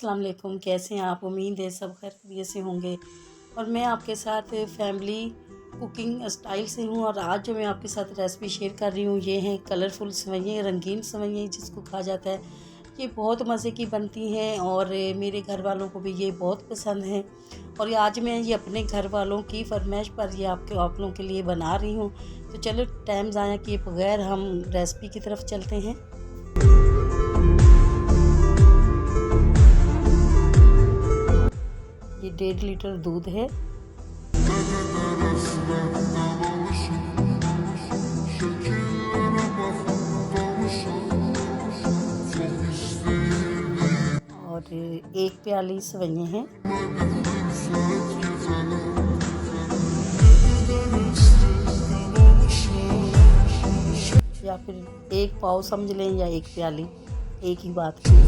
अस्सलाम वालेकुम। कैसे हैं आप? उम्मीद है सब खैरियत से होंगे। और मैं आपके साथ फैमिली कुकिंग स्टाइल से हूँ। और आज जो मैं आपके साथ रेसिपी शेयर कर रही हूँ ये हैं कलरफुल सेवइयाँ, रंगीन सेवइयाँ जिसको कहा जाता है। ये बहुत मज़े की बनती हैं और मेरे घर वालों को भी ये बहुत पसंद है। और ये आज मैं ये अपने घर वालों की फरमाइश पर ये आप लोगों के लिए बना रही हूँ। तो चलो टाइम ज़ाया किए बगैर हम रेसिपी की तरफ चलते हैं। ये 1.5 लीटर दूध है। और 1 प्याली सेवइयाँ हैं। या फिर 1 पाव समझ लें या 1 प्याली, एक ही बात है।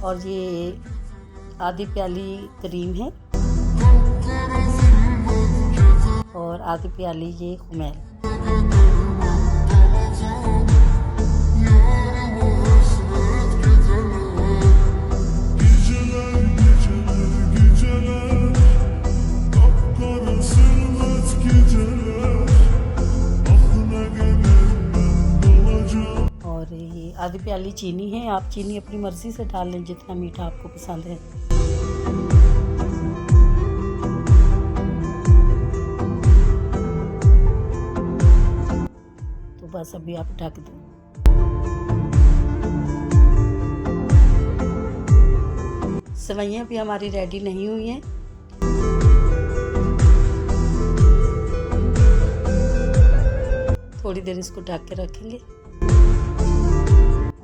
और ये आधी प्याली क्रीम है और आधी प्याली ये खुमेल। और ये आधी प्याली चीनी है। आप चीनी अपनी मर्ज़ी से डाल लें जितना मीठा आपको पसंद है। तो बस अभी आप ढक दें। सेवइयाँ भी हमारी रेडी नहीं हुई हैं। थोड़ी देर इसको ढक के रखेंगे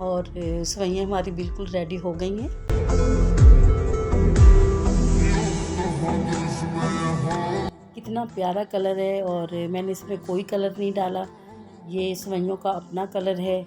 और सेवइयाँ हमारी बिल्कुल रेडी हो गई हैं। कितना प्यारा कलर है और मैंने इसमें कोई कलर नहीं डाला। ये सेवइयों का अपना कलर है।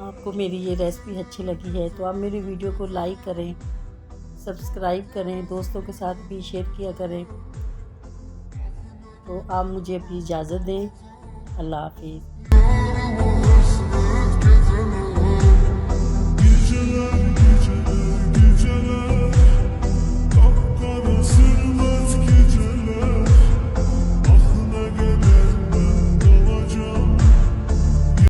आपको मेरी ये रेसिपी अच्छी लगी है तो आप मेरी वीडियो को लाइक करें, सब्सक्राइब करें, दोस्तों के साथ भी शेयर किया करें। तो आप मुझे अपनी इजाज़त दें। अल्लाह हाफिज़।